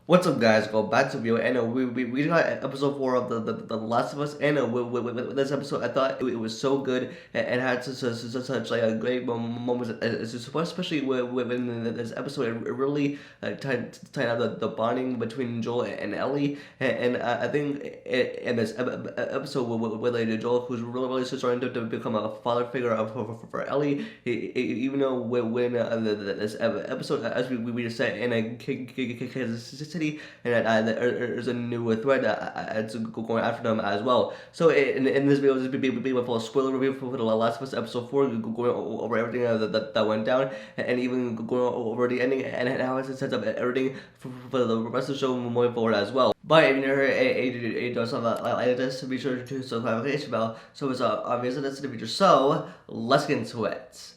What's up, guys? Go back to video, and we got episode 4 of the Last of Us. And with this episode, I thought it was so good and had such like a great moment, especially when this episode it really tied out the bonding between Joel and Ellie. And I think in this episode with like Joel, who's really starting to become a father figure for Ellie, even though when this episode, as we just said, in a City, and there's a new threat that's going after them as well. So in this video, this will be a full spoiler review for the Last of Us episode 4, going over everything that went down, and even going over the ending and how it sets up everything for the rest of the show moving forward as well. But if you're a something like this, be sure to subscribe to the bell so it's obvious that that's the future. So let's get into it.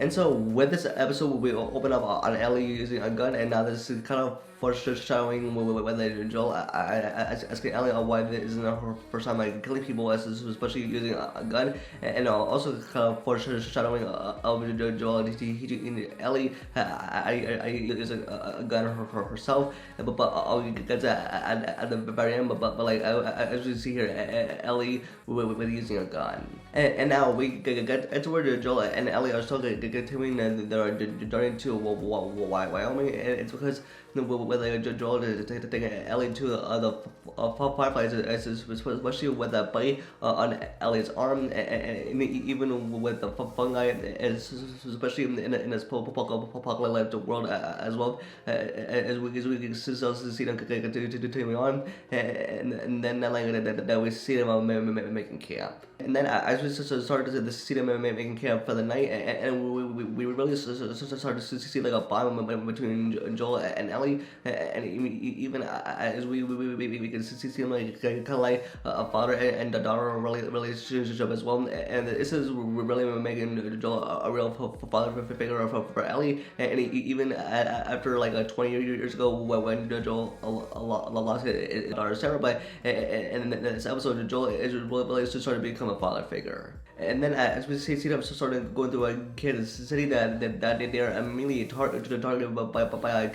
And so with this episode, we open up on Ellie using a gun, and now this is kind of foreshadowing with Joel asking Ellie why this isn't her first time like killing people, especially using a gun, and also kind of foreshadowing of Joel teaching Ellie I use a gun herself, but I'll get to that at the very end. But like as we see here, Ellie with using a gun, and now we get to where Joel and Ellie are still continuing their journey to Wyoming, and it's because with Joel to take Ellie to the Fireflies, especially with that bite on Ellie's arm, and even with the fungi, especially in this post-apocalyptic world as well, as we can still see them continuing on, and then that we see them making camp. And then as we started to see them making camp for the night, and we really started to see like a bond between Joel and Ellie, and even as we can see them like kind of like a father and a daughter relationship as well. And this is really making Joel a real father figure for Ellie, and even after like 20 years ago when Joel lost his daughter Sarah, but and in this episode Joel is really starting to become a father figure. And then as we see them starting going through a Kansas City, that they are immediately targeted by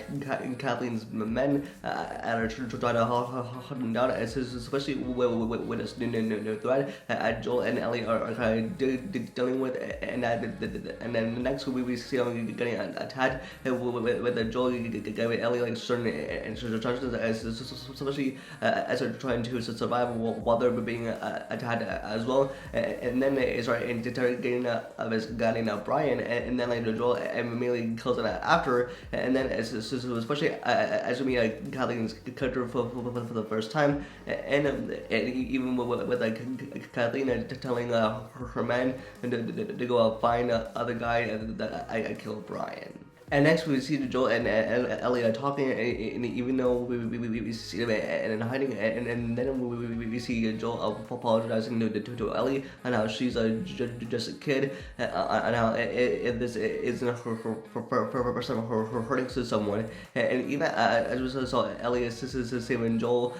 Kathleen's men and are trying to hunt them down, especially with this new threat Joel and Ellie are kind of dealing with. And then next we see them getting attacked with Joel giving Ellie like certain instructions, especially as they're trying to survive while they're being attacked as well. And then they start interrogating this guy named Brian, and then like Joel immediately kills him after. And then especially as we meet Kathleen's character for the first time, and even with like Kathleen telling her man to go find other guy that I killed Brian. And next we see Joel and Ellie are talking, and even though we see them and hiding, and then we see Joel apologizing to Ellie and how she's just a kid, and how this isn't her first time hurting someone, and even as we saw Ellie is saving Joel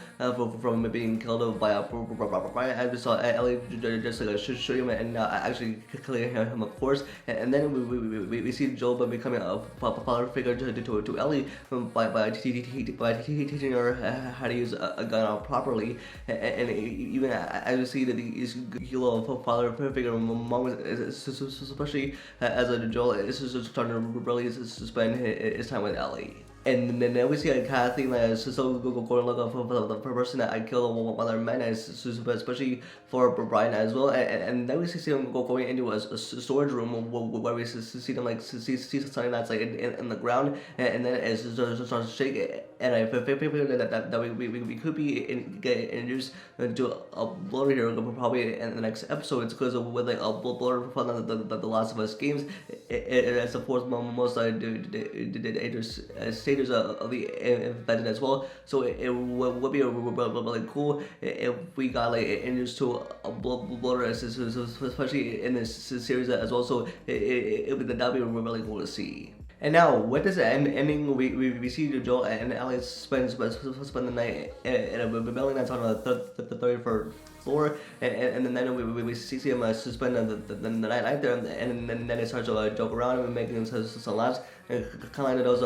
from being killed by Brian, as we saw Ellie just like shoot him and actually killing him of course, and then we see Joel becoming a father figure to Ellie by teaching her how to use a gun properly, and even as we see that these hero father figure moments, especially as Joel is starting to really spend his time with Ellie. And then we see Kathleen still going looking for the person that I killed one of their men, especially for Brian as well. And then we see them going into a storage room where we see them like see something that's like in the ground, and then it starts to shake. And I think that we could be get introduced to a blur here probably in the next episode. It's because with like a blur from the Last of Us games, it supports most dangerous stages of the infected as well. So it would be really cool if we got like introduced to a blur, especially in this series as well. So that would be really cool to see. And now, with this ending, we see Joel and Ellie spend the night in a building that's on the 31st floor, and then we see him suspend the night there, and then they start to joke around and making some laughs, kind of like those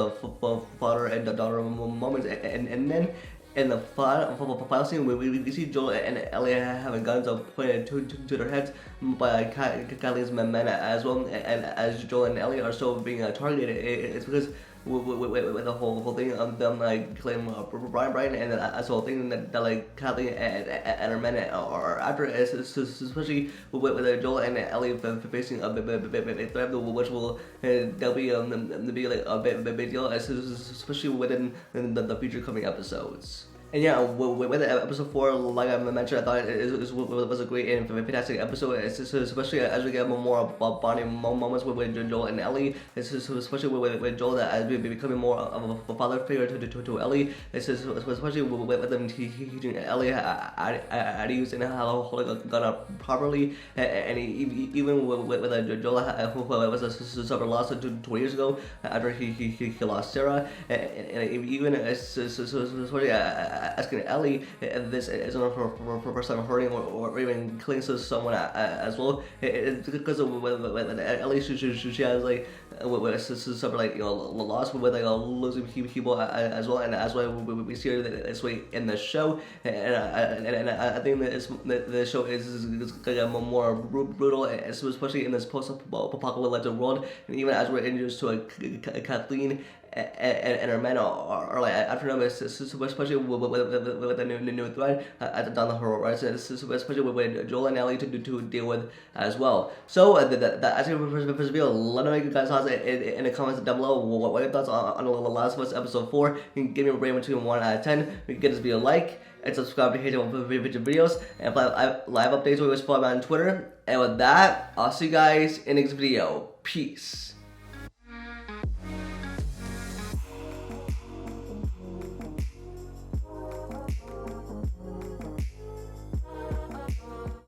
father and daughter moments, and then in the final scene, we see Joel and Ellie having guns pointed to their heads by Kathleen's men as well, and as Joel and Ellie are still being targeted, it's because with the whole thing of them like killing Brian, and that's the whole thing that like Kathleen and her men are after, especially with Joel and Ellie facing a big threat, which will there'll be like a big deal, especially within the future coming episodes. And yeah, with episode 4, like I mentioned, I thought it was a great and fantastic episode, especially as we get more bonding moments with Joel and Ellie, especially with Joel that as we becoming more of a father figure to Ellie, especially with them teaching Ellie how to use and how to hold a gun up properly, and even with Joel who was suffered loss 2 years ago after he lost Sarah, and even especially asking Ellie if this isn't her first time hurting or even killing someone as well. It's because of with Ellie, she has like suffered like loss with like losing people as well, and that's why we see her this way in the show. And I think that the show is gonna get more brutal, especially in this post-apocalyptic world, and even as we're introduced to a Kathleen and her men are like after them, especially with the new threat down the horizon, especially with Joel and Ellie to deal with as well. So that's it for this video. Let me know your guys' thoughts in the comments down below. What are your thoughts on The Last of Us episode 4? You can give me a rating between 1 out of 10. You can get this video a like and subscribe to Pedro for future videos, and live updates. We always follow me on Twitter. And with that, I'll see you guys in the next video. Peace.